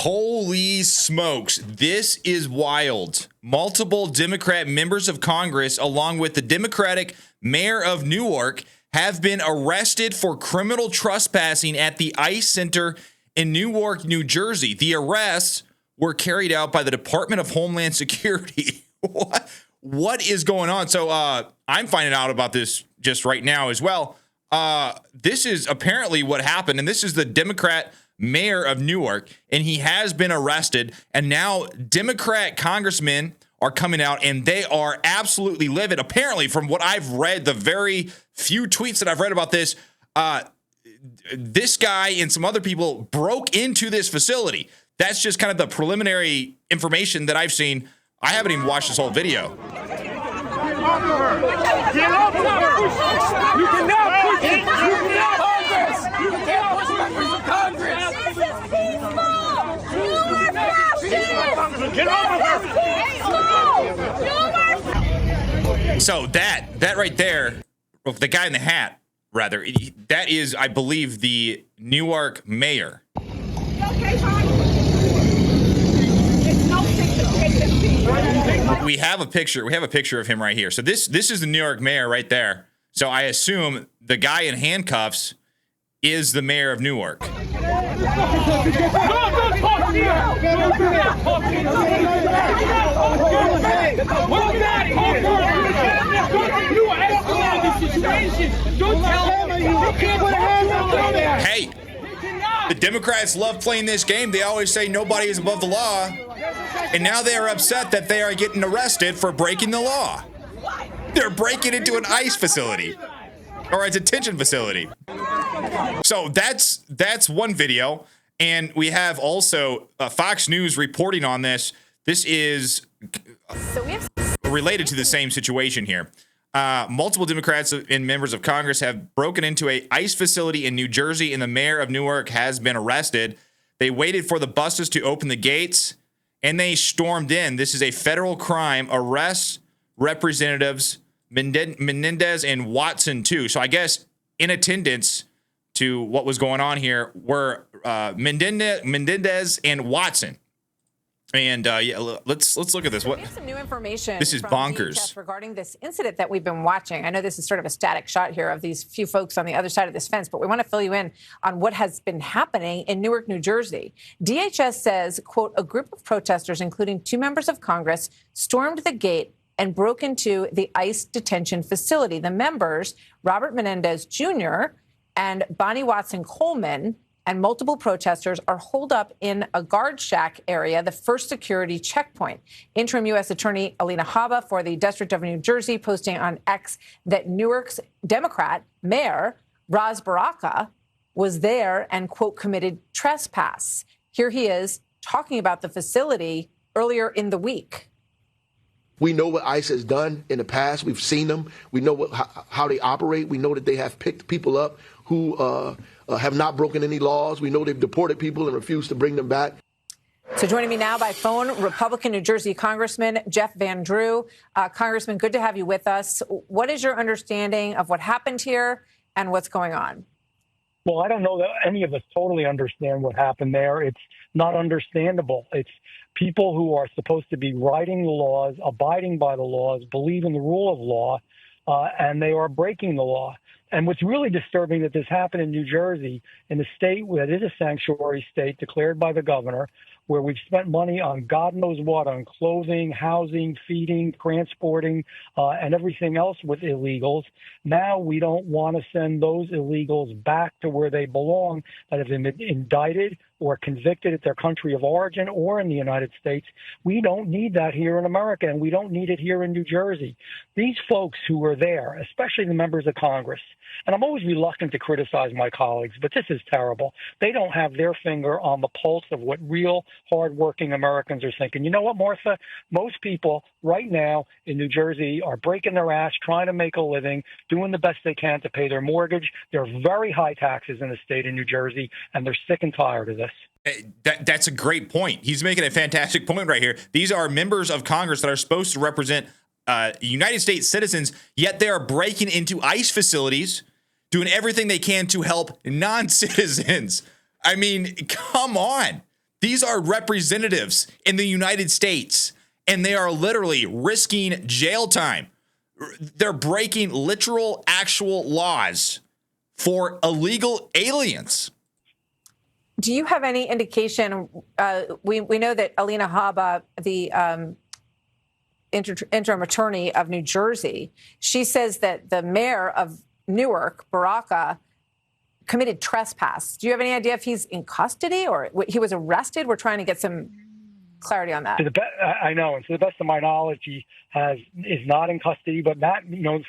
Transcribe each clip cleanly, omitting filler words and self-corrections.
Holy smokes. This is wild. Multiple Democrat members of Congress, along with the Democratic mayor of Newark, have been arrested for criminal trespassing at the ICE Center in Newark, New Jersey. The arrests were carried out by the Department of Homeland Security. What is going on? So I'm finding out about this just right now as well. This is apparently what happened, and this is the Democrat mayor of Newark, and he has been arrested, and now Democrat congressmen are coming out, and they are absolutely livid. Apparently, from what I've read, the very few tweets that I've read about this, this guy and some other people broke into this facility. That's just kind of the preliminary information that I've seen. I haven't even watched this whole video. You cannot push it. You cannot push members of Congress. This is peaceful. You are fascists. Get over her. So that right there, the guy in the hat, rather, that is, I believe, the Newark mayor. Okay, fine. It's no secret. We have a picture. We have a picture of him right here. So this is the New York mayor right there. So I assume the guy in handcuffs is the mayor of Newark. Hey, the Democrats love playing this game. They always say nobody is above the law. And now they are upset that they are getting arrested for breaking the law. They're breaking into an ICE facility or a detention facility. So that's one video. And we have also Fox News reporting on this. This is related to the same situation here. Multiple Democrats and members of Congress have broken into a ICE facility in New Jersey, and the mayor of Newark has been arrested. They waited for the buses to open the gates, and they stormed in. This is a federal crime. Arrests Representatives Menendez and Watson, too. So I guess in attendance to what was going on here were Menendez and Watson. And yeah, let's look at this. We have some new information. This is from bonkers DHS regarding this incident that we've been watching. I know this is sort of a static shot here of these few folks on the other side of this fence, but we want to fill you in on what has been happening in Newark, New Jersey. DHS says, quote, a group of protesters, including 2 members of Congress, stormed the gate and broke into the ICE detention facility. The members, Robert Menendez Jr. and Bonnie Watson Coleman, and multiple protesters are holed up in a guard shack area, the first security checkpoint. Interim U.S. Attorney Alina Habba for the District of New Jersey posting on X that Newark's Democrat mayor, Ras Baraka, was there and, quote, committed trespass. Here he is talking about the facility earlier in the week. We know what ICE has done in the past. We've seen them. We know how they operate. We know that they have picked people up who have not broken any laws. We know they've deported people and refused to bring them back. So joining me now by phone, Republican New Jersey Congressman Jeff Van Drew. Congressman, good to have you with us. What is your understanding of what happened here and what's going on? Well, I don't know that any of us totally understand what happened there. It's not understandable. It's people who are supposed to be writing the laws, abiding by the laws, believe in the rule of law, and they are breaking the law. And what's really disturbing that this happened in New Jersey, in a state that is a sanctuary state declared by the governor, where we've spent money on God knows what, on clothing, housing, feeding, transporting, and everything else with illegals. Now we don't want to send those illegals back to where they belong, that have been indicted or convicted at their country of origin or in the United States. We don't need that here in America, and we don't need it here in New Jersey. These folks who were there, especially the members of Congress, and I'm always reluctant to criticize my colleagues, but this is terrible. They don't have their finger on the pulse of what real hardworking Americans are thinking. You know what, Martha? Most people right now in New Jersey are breaking their ass, trying to make a living, doing the best they can to pay their mortgage. There are very high taxes in the state of New Jersey, and they're sick and tired of this. That's a great point. He's making a fantastic point right here. These are members of Congress that are supposed to represent United States citizens, yet they are breaking into ICE facilities, doing everything they can to help non-citizens. I mean, come on. These are representatives in the United States, and they are literally risking jail time. They're breaking literal, actual laws for illegal aliens. Do you have any indication? We know that Alina Habba, the interim attorney of New Jersey, she says that the mayor of Newark, Baraka, committed trespass. Do you have any idea if he's in custody or he was arrested? We're trying to get some clarity on that. I know, and to the best of my knowledge, he is not in custody. But that,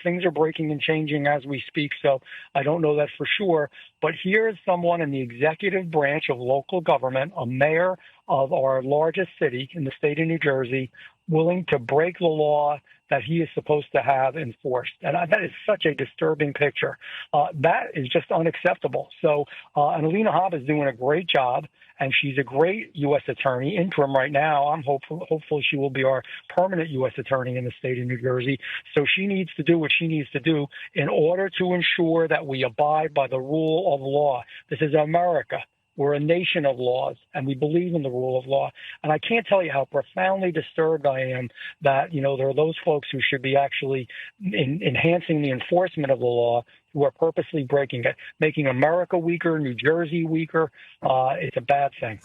things are breaking and changing as we speak, so I don't know that for sure. But here's someone in the executive branch of local government, a mayor of our largest city in the state of New Jersey, willing to break the law that he is supposed to have enforced. And that is such a disturbing picture. That is just unacceptable. So, and Alina Habba is doing a great job, and she's a great U.S. attorney, interim right now. I'm hopeful she will be our permanent U.S. attorney in the state of New Jersey. So she needs to do what she needs to do in order to ensure that we abide by the rule of law. This is America. We're a nation of laws, and we believe in the rule of law. And I can't tell you how profoundly disturbed I am that, there are those folks who should be actually enhancing the enforcement of the law who are purposely breaking it, making America weaker, New Jersey weaker. It's a bad thing.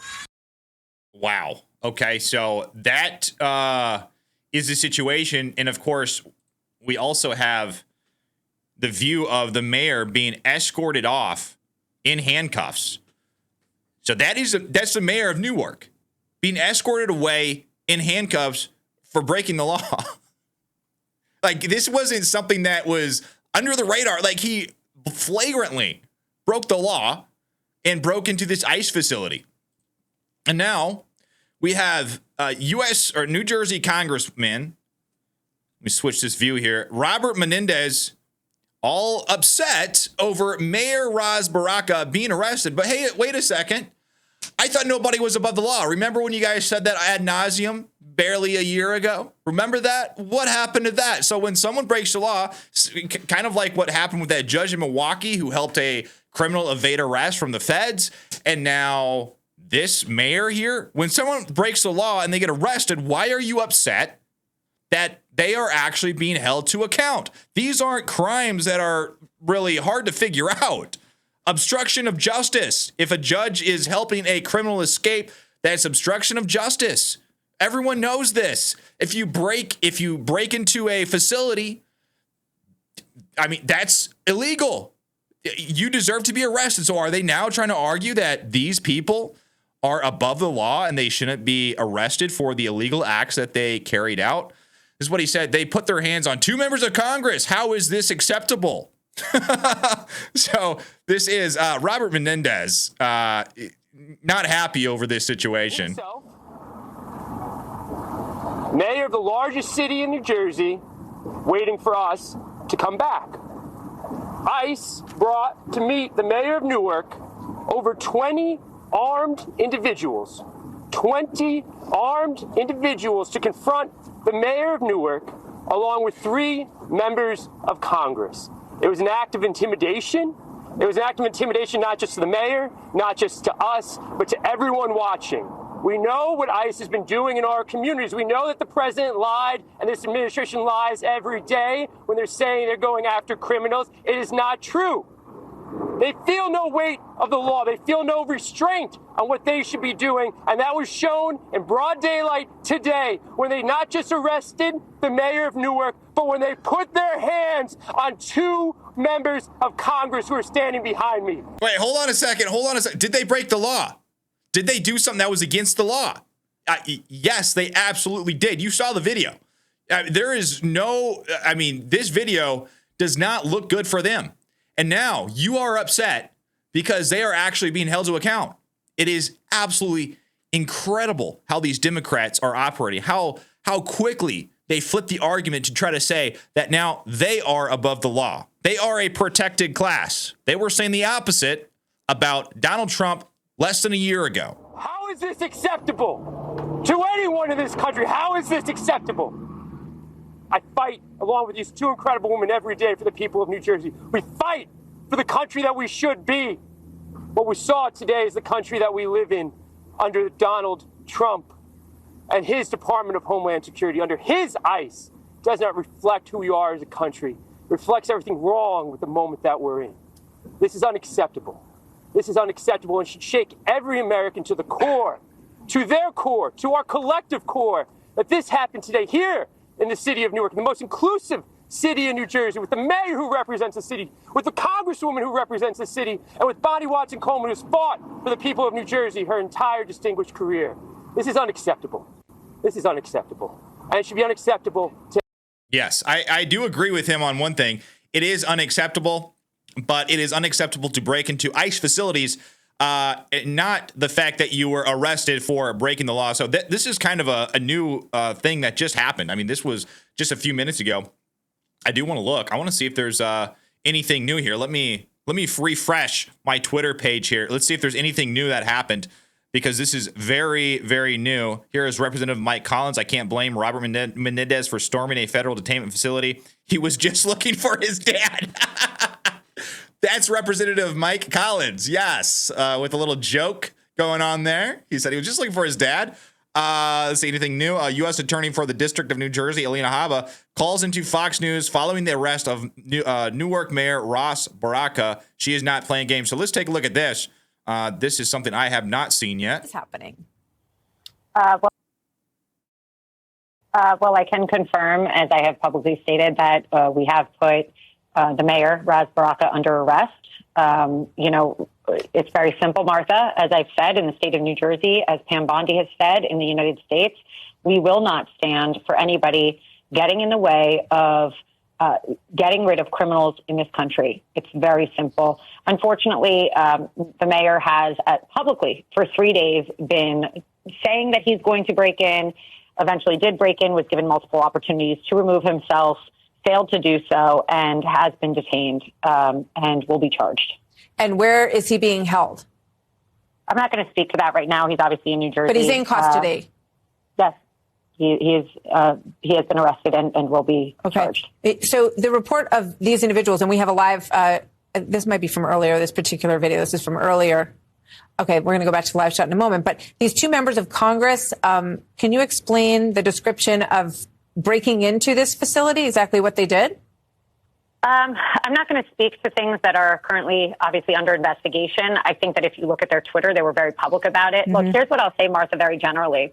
Wow. Okay, so that is the situation. And, of course, we also have the view of the mayor being escorted off in handcuffs. So that's the mayor of Newark being escorted away in handcuffs for breaking the law. Like, this wasn't something that was under the radar. Like, he flagrantly broke the law and broke into this ICE facility. And now we have U.S. or New Jersey Congressman. Let me switch this view here. Robert Menendez, all upset over Mayor Ras Baraka being arrested. But hey, wait a second. I thought nobody was above the law. Remember when you guys said that ad nauseum barely a year ago? Remember that? What happened to that? So when someone breaks the law, kind of like what happened with that judge in Milwaukee who helped a criminal evade arrest from the feds, and now this mayor here, when someone breaks the law and they get arrested, why are you upset that they are actually being held to account? These aren't crimes that are really hard to figure out. Obstruction of justice. If a judge is helping a criminal escape, that's obstruction of justice. Everyone knows this. If you break into a facility, that's illegal. You deserve to be arrested. So are they now trying to argue that these people are above the law and they shouldn't be arrested for the illegal acts that they carried out? This is what he said. They put their hands on 2 members of Congress. How is this acceptable? So this is Robert Menendez not happy over this situation. So, mayor of the largest city in New Jersey waiting for us to come back. ICE brought to meet the mayor of Newark over 20 armed individuals. 20 armed individuals to confront the mayor of Newark along with 3 members of Congress. It was an act of intimidation. It was an act of intimidation not just to the mayor, not just to us, but to everyone watching. We know what ICE has been doing in our communities. We know that the president lied and this administration lies every day when they're saying they're going after criminals. It is not true. They feel no weight of the law. They feel no restraint on what they should be doing. And that was shown in broad daylight today when they not just arrested the mayor of Newark, but when they put their hands on 2 members of Congress who are standing behind me. Wait, hold on a second. Did they break the law? Did they do something that was against the law? Yes, they absolutely did. You saw the video. There is no, this video does not look good for them. And now you are upset because they are actually being held to account. It is absolutely incredible how these Democrats are operating, how quickly they flip the argument to try to say that now they are above the law. They are a protected class. They were saying the opposite about Donald Trump less than a year ago. How is this acceptable to anyone in this country? How is this acceptable? I fight along with these 2 incredible women every day for the people of New Jersey. We fight for the country that we should be. What we saw today is the country that we live in. under Donald Trump and his Department of Homeland Security, under his ICE, does not reflect who we are as a country. It reflects everything wrong with the moment that we're in. This is unacceptable. This is unacceptable and should shake every American to the core, to their core, to our collective core, that this happened today here in the city of Newark, the most inclusive city in New Jersey, with the mayor who represents the city, with the congresswoman who represents the city, and with Bonnie Watson-Coleman, who's fought for the people of New Jersey her entire distinguished career. This is unacceptable. This is unacceptable. And it should be unacceptable to... Yes, I do agree with him on one thing. It is unacceptable, but it is unacceptable to break into ICE facilities, not the fact that you were arrested for breaking the law. So this is kind of a new thing that just happened. I mean, this was just a few minutes ago. I do want to look. I want to see if there's anything new here. Let me refresh my Twitter page here. Let's see if there's anything new that happened, because this is very, very new. Here is Representative Mike Collins. I can't blame Robert Menendez for storming a federal detainment facility. He was just looking for his dad. That's Representative Mike Collins. Yes, with a little joke going on there. He said he was just looking for his dad. Let's see, anything new? U.S. Attorney for the District of New Jersey, Alina Habba, calls into Fox News following the arrest of Newark Mayor Ras Baraka. She is not playing games. So let's take a look at this. This is something I have not seen yet. What's happening? Well, I can confirm, as I have publicly stated, that we have put the mayor, Ras Baraka, under arrest. It's very simple, Martha. As I've said, in the state of New Jersey, as Pam Bondi has said in the United States, we will not stand for anybody getting in the way of getting rid of criminals in this country. It's very simple. Unfortunately, the mayor has publicly for 3 days been saying that he's going to break in, eventually did break in, was given multiple opportunities to remove himself, failed to do so, and has been detained and will be charged. And where is he being held? I'm not going to speak to that right now. He's obviously in New Jersey. But he's in custody. Yes. He has been arrested and will be charged. So the report of these individuals, and we have a live, this might be from earlier, this particular video. This is from earlier. Okay, we're going to go back to the live shot in a moment. But these two members of Congress, can you explain the description of breaking into this facility, exactly what they did? I'm not going to speak to things that are currently obviously under investigation. I think that if you look at their Twitter, they were very public about it. Look, here's what I'll say, Martha, very generally.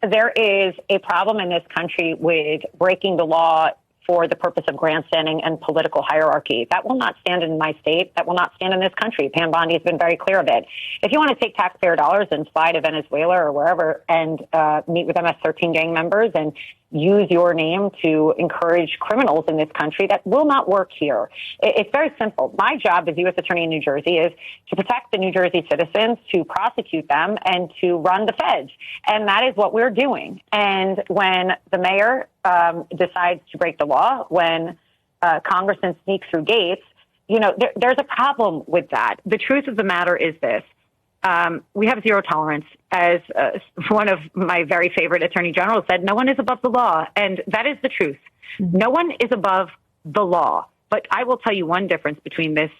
There is a problem in this country with breaking the law for the purpose of grandstanding and political hierarchy. That will not stand in my state. That will not stand in this country. Pam Bondi has been very clear of it. If you want to take taxpayer dollars and fly to Venezuela or wherever and meet with MS-13 gang members and use your name to encourage criminals in this country, that will not work here. It's very simple. My job as U.S. Attorney in New Jersey is to protect the New Jersey citizens, to prosecute them, and to run the feds. And that is what we're doing. And when the mayor decides to break the law, when congressmen sneak through gates, there's a problem with that. The truth of the matter is this. We have zero tolerance. As one of my very favorite attorney generals said, no one is above the law. And that is the truth. No one is above the law. But I will tell you one difference between this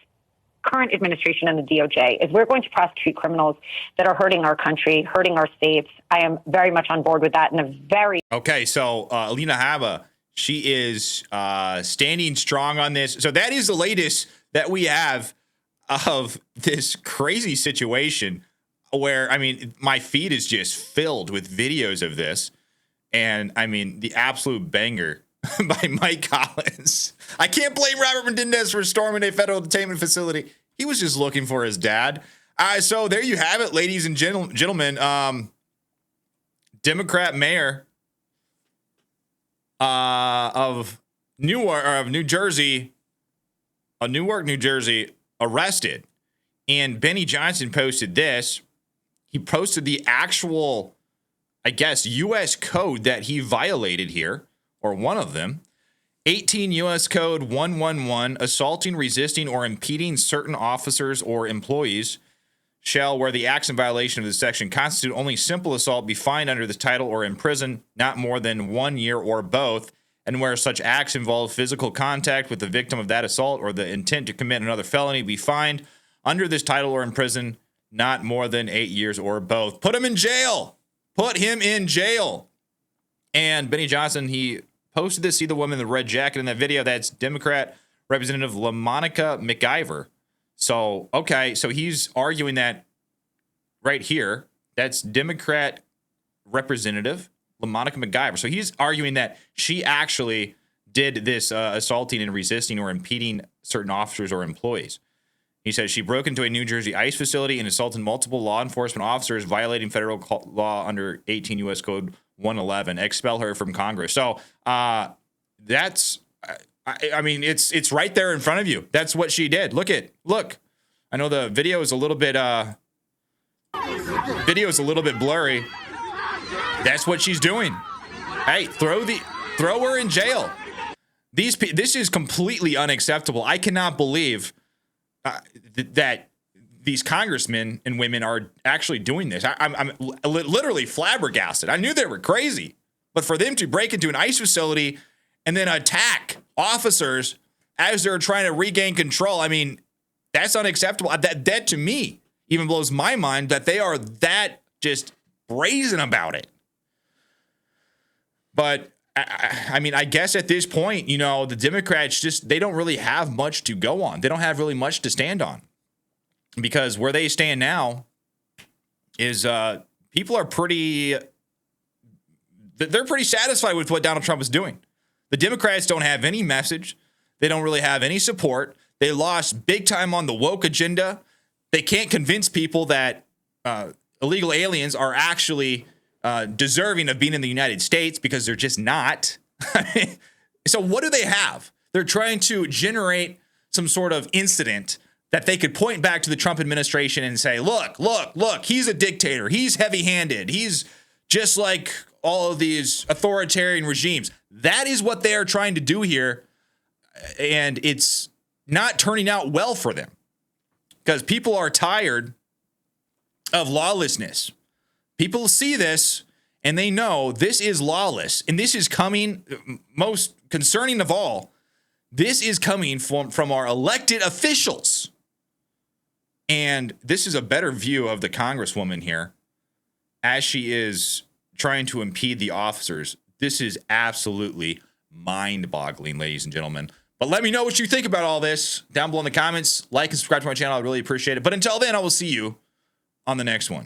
current administration and the DOJ is we're going to prosecute criminals that are hurting our country, hurting our states. I am very much on board with that in a very... Okay, so Alina Habba, she is standing strong on this. So that is the latest that we have of this crazy situation where, I mean, my feed is just filled with videos of this. And I mean, the absolute banger by Mike Collins. I can't blame Robert Menendez for storming a federal detainment facility. He was just looking for his dad. So there you have it, ladies and gentlemen. Democrat mayor of Newark, or of New Jersey, Newark, New Jersey, arrested. And Benny Johnson posted this. He posted the actual, I guess, U.S. code that he violated here, or one of them. 18 U.S. Code 111, assaulting, resisting, or impeding certain officers or employees shall, where the acts in violation of this section constitute only simple assault, be fined under this title or in prison not more than 1 year or both, and where such acts involve physical contact with the victim of that assault or the intent to commit another felony, be fined under this title or in prison not more than 8 years or both. Put him in jail. Put him in jail. And Benny Johnson, he posted this. See the woman in the red jacket in that video? That's Democrat Representative LaMonica McIver. So, okay, so he's arguing that right here. That's Democrat Representative LaMonica McIver. So he's arguing that she actually did this assaulting and resisting or impeding certain officers or employees. He says she broke into a New Jersey ICE facility and assaulted multiple law enforcement officers, violating federal law under 18 U.S. Code 111. Expel her from Congress. So that's, I mean, it's right there in front of you. That's what she did. Look. I know the video is a little bit blurry. That's what she's doing. Hey, throw her in jail. This is completely unacceptable. I cannot believe that these congressmen and women are actually doing this. I'm literally flabbergasted. I knew they were crazy, but for them to break into an ICE facility and then attack officers as they're trying to regain control, I mean, that's unacceptable. That to me even blows my mind that they are that just brazen about it. But I mean, I guess at this point, you know, the Democrats they don't really have much to go on. They don't have really much to stand on, because where they stand now is people are they're pretty satisfied with what Donald Trump is doing. The Democrats don't have any message. They don't really have any support. They lost big time on the woke agenda. They can't convince people that illegal aliens are actually deserving of being in the United States, because they're just not. So what do they have? They're trying to generate some sort of incident that they could point back to the Trump administration and say, look, he's a dictator. He's heavy-handed. He's just like all of these authoritarian regimes. That is what they are trying to do here. And it's not turning out well for them, because people are tired of lawlessness. People see this and they know this is lawless, and this is coming, most concerning of all, this is coming from our elected officials. And this is a better view of the Congresswoman here as she is trying to impede the officers. This is absolutely mind-boggling, ladies and gentlemen. But let me know what you think about all this down below in the comments. Like and subscribe to my channel. I really appreciate it. But until then, I will see you on the next one.